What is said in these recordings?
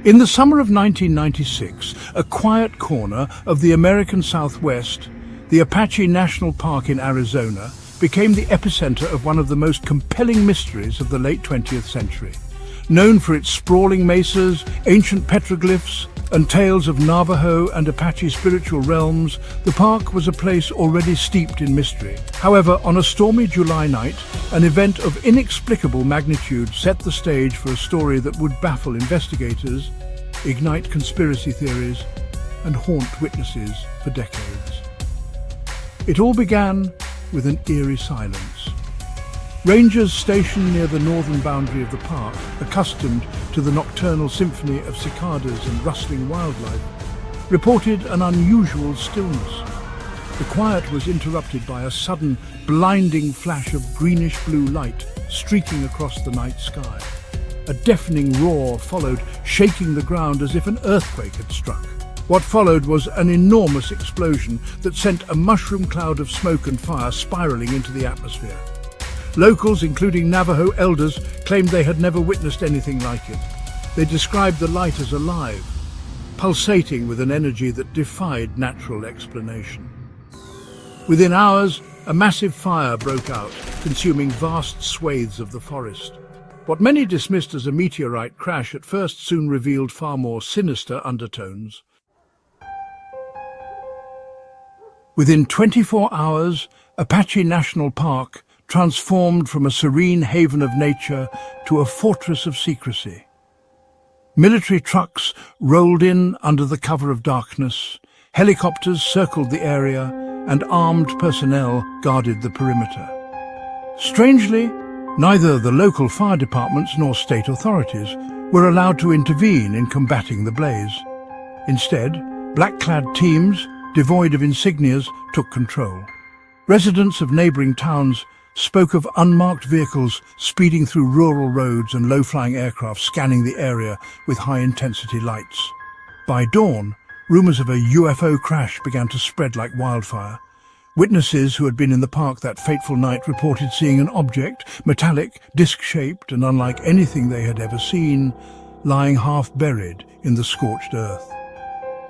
In the summer of 1996, a quiet corner of the American Southwest, the Apache National Park in Arizona, became the epicenter of one of the most compelling mysteries of the late 20th century. Known for its sprawling mesas, ancient petroglyphs, and tales of Navajo and Apache spiritual realms, the park was a place already steeped in mystery. However, on a stormy July night, an event of inexplicable magnitude set the stage for a story that would baffle investigators, ignite conspiracy theories, and haunt witnesses for decades. It all began with an eerie silence. Rangers stationed near the northern boundary of the park, accustomed to the nocturnal symphony of cicadas and rustling wildlife, reported an unusual stillness. The quiet was interrupted by a sudden, blinding flash of greenish-blue light streaking across the night sky. A deafening roar followed, shaking the ground as if an earthquake had struck. What followed was an enormous explosion that sent a mushroom cloud of smoke and fire spiraling into the atmosphere. Locals, including Navajo elders, claimed they had never witnessed anything like it. They described the light as alive, pulsating with an energy that defied natural explanation. Within hours, a massive fire broke out, consuming vast swathes of the forest. What many dismissed as a meteorite crash at first soon revealed far more sinister undertones. Within 24 hours, Apache National Park transformed from a serene haven of nature to a fortress of secrecy. Military trucks rolled in under the cover of darkness, helicopters circled the area, and armed personnel guarded the perimeter. Strangely, neither the local fire departments nor state authorities were allowed to intervene in combating the blaze. Instead, black-clad teams, devoid of insignias, took control. Residents of neighboring towns spoke of unmarked vehicles speeding through rural roads and low-flying aircraft scanning the area with high-intensity lights. By dawn, rumors of a UFO crash began to spread like wildfire. Witnesses who had been in the park that fateful night reported seeing an object, metallic, disc-shaped and unlike anything they had ever seen, lying half-buried in the scorched earth.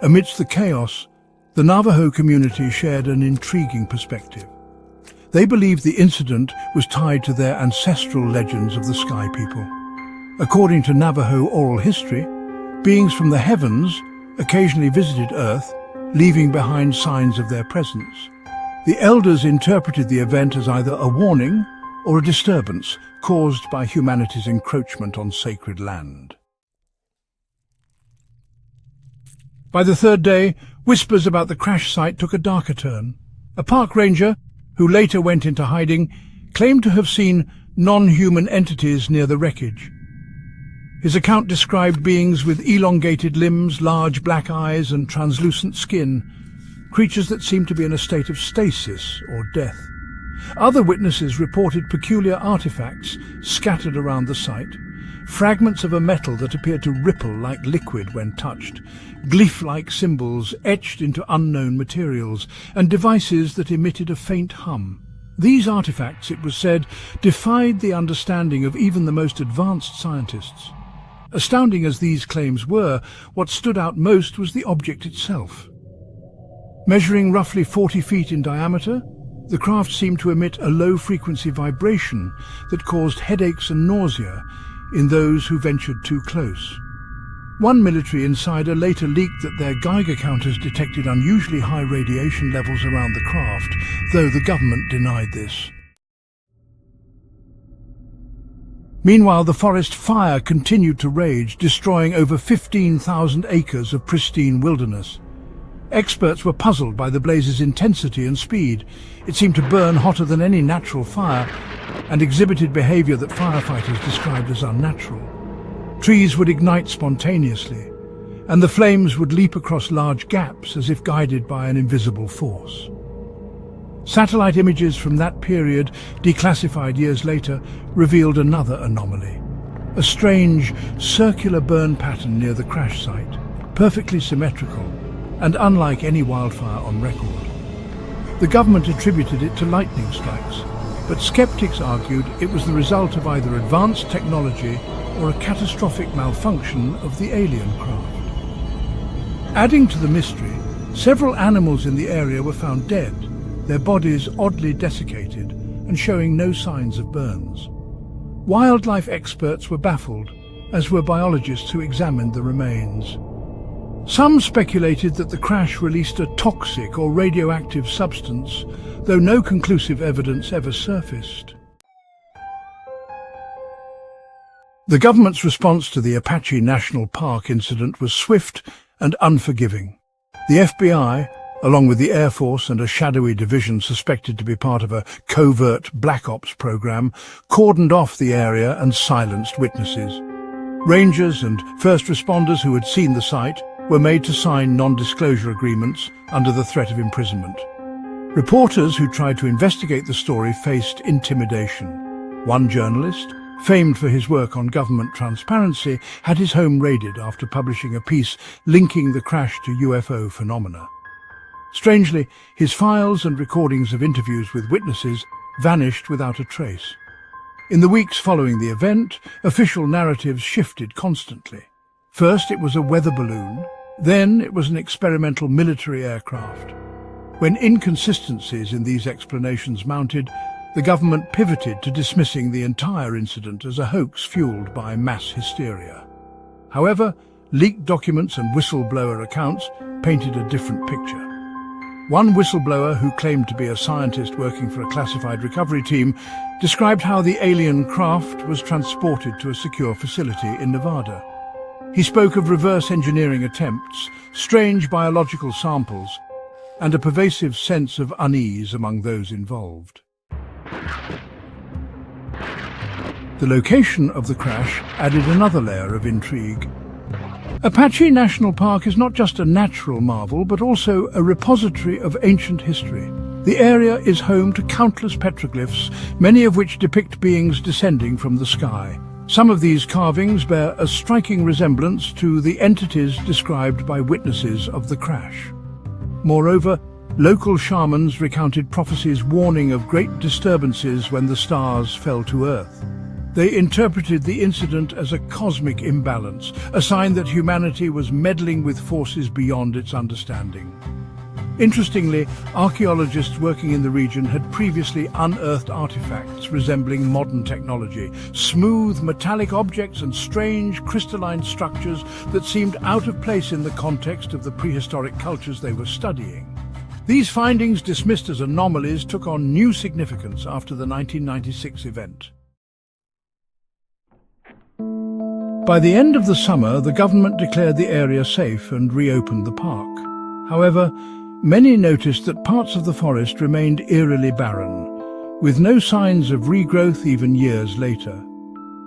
Amidst the chaos, the Navajo community shared an intriguing perspective. They believed the incident was tied to their ancestral legends of the Sky People. According to Navajo oral history, beings from the heavens occasionally visited Earth, leaving behind signs of their presence. The elders interpreted the event as either a warning or a disturbance caused by humanity's encroachment on sacred land. By the third day, whispers about the crash site took a darker turn. A park ranger, who later went into hiding, claimed to have seen non-human entities near the wreckage. His account described beings with elongated limbs, large black eyes and translucent skin, creatures that seemed to be in a state of stasis or death. Other witnesses reported peculiar artifacts scattered around the site, fragments of a metal that appeared to ripple like liquid when touched, glyph-like symbols etched into unknown materials, and devices that emitted a faint hum. These artifacts, it was said, defied the understanding of even the most advanced scientists. Astounding as these claims were, what stood out most was the object itself. Measuring roughly 40 feet in diameter, the craft seemed to emit a low-frequency vibration that caused headaches and nausea in those who ventured too close. One military insider later leaked that their Geiger counters detected unusually high radiation levels around the craft, though the government denied this. Meanwhile, the forest fire continued to rage, destroying over 15,000 acres of pristine wilderness. Experts were puzzled by the blaze's intensity and speed. It seemed to burn hotter than any natural fire and exhibited behavior that firefighters described as unnatural. Trees would ignite spontaneously, and the flames would leap across large gaps as if guided by an invisible force. Satellite images from that period, declassified years later, revealed another anomaly. A strange, circular burn pattern near the crash site, perfectly symmetrical, and unlike any wildfire on record. The government attributed it to lightning strikes, but skeptics argued it was the result of either advanced technology or a catastrophic malfunction of the alien craft. Adding to the mystery, several animals in the area were found dead, their bodies oddly desiccated and showing no signs of burns. Wildlife experts were baffled, as were biologists who examined the remains. Some speculated that the crash released a toxic or radioactive substance, though no conclusive evidence ever surfaced. The government's response to the Apache National Park incident was swift and unforgiving. The FBI, along with the Air Force and a shadowy division suspected to be part of a covert black ops program, cordoned off the area and silenced witnesses. Rangers and first responders who had seen the site were made to sign non-disclosure agreements under the threat of imprisonment. Reporters who tried to investigate the story faced intimidation. One journalist, famed for his work on government transparency, had his home raided after publishing a piece linking the crash to UFO phenomena. Strangely, his files and recordings of interviews with witnesses vanished without a trace. In the weeks following the event, official narratives shifted constantly. First it was a weather balloon, then it was an experimental military aircraft. When inconsistencies in these explanations mounted, the government pivoted to dismissing the entire incident as a hoax fueled by mass hysteria. However, leaked documents and whistleblower accounts painted a different picture. One whistleblower, who claimed to be a scientist working for a classified recovery team, described how the alien craft was transported to a secure facility in Nevada. He spoke of reverse engineering attempts, strange biological samples, and a pervasive sense of unease among those involved. The location of the crash added another layer of intrigue. Apache National Park is not just a natural marvel, but also a repository of ancient history. The area is home to countless petroglyphs, many of which depict beings descending from the sky. Some of these carvings bear a striking resemblance to the entities described by witnesses of the crash. Moreover, local shamans recounted prophecies warning of great disturbances when the stars fell to Earth. They interpreted the incident as a cosmic imbalance, a sign that humanity was meddling with forces beyond its understanding. Interestingly, archaeologists working in the region had previously unearthed artifacts resembling modern technology, smooth metallic objects and strange crystalline structures that seemed out of place in the context of the prehistoric cultures they were studying. These findings, dismissed as anomalies, took on new significance after the 1996 event. By the end of the summer, the government declared the area safe and reopened the park. However, many noticed that parts of the forest remained eerily barren, with no signs of regrowth even years later.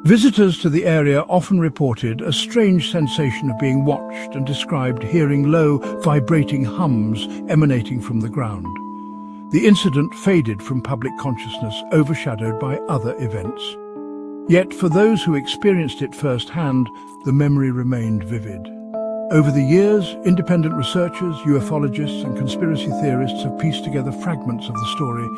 Visitors to the area often reported a strange sensation of being watched and described hearing low, vibrating hums emanating from the ground. The incident faded from public consciousness, overshadowed by other events. Yet for those who experienced it firsthand, the memory remained vivid. Over the years, independent researchers, ufologists and conspiracy theorists have pieced together fragments of the story,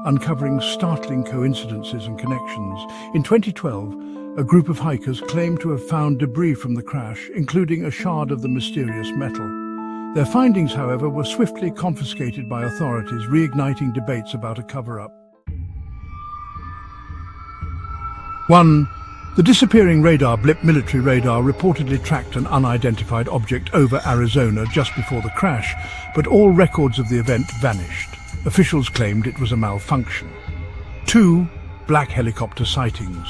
uncovering startling coincidences and connections. In 2012, a group of hikers claimed to have found debris from the crash, including a shard of the mysterious metal. Their findings, however, were swiftly confiscated by authorities, reigniting debates about a cover-up. 1. The disappearing radar blip. Military radar reportedly tracked an unidentified object over Arizona just before the crash, but all records of the event vanished. Officials claimed it was a malfunction. 2. Black helicopter sightings.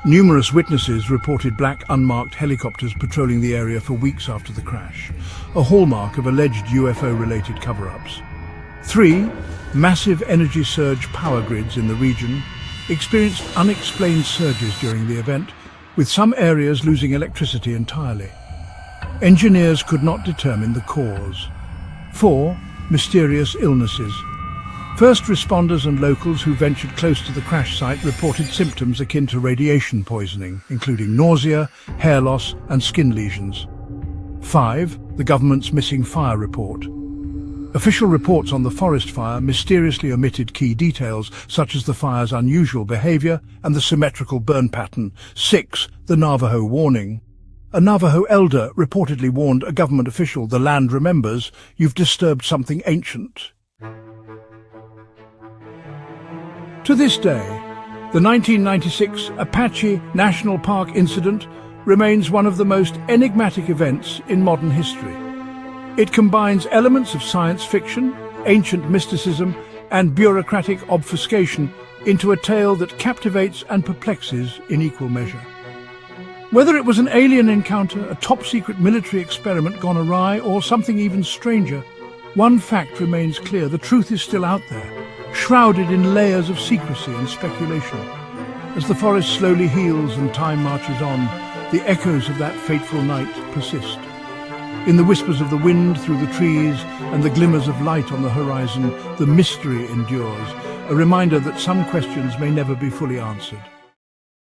Numerous witnesses reported black unmarked helicopters patrolling the area for weeks after the crash, a hallmark of alleged UFO-related cover-ups. 3. Massive energy surge power grids in the region experienced unexplained surges during the event, with some areas losing electricity entirely. Engineers could not determine the cause. 4. Mysterious illnesses. First responders and locals who ventured close to the crash site reported symptoms akin to radiation poisoning, including nausea, hair loss and skin lesions. 5. The government's missing fire report. Official reports on the forest fire mysteriously omitted key details, such as the fire's unusual behavior and the symmetrical burn pattern. 6. The Navajo warning. A Navajo elder reportedly warned a government official, "The land remembers, you've disturbed something ancient." To this day, the 1996 Apache National Park incident remains one of the most enigmatic events in modern history. It combines elements of science fiction, ancient mysticism, and bureaucratic obfuscation into a tale that captivates and perplexes in equal measure. Whether it was an alien encounter, a top-secret military experiment gone awry, or something even stranger, one fact remains clear: the truth is still out there, shrouded in layers of secrecy and speculation. As the forest slowly heals and time marches on, the echoes of that fateful night persist. In the whispers of the wind through the trees and the glimmers of light on the horizon, the mystery endures, a reminder that some questions may never be fully answered.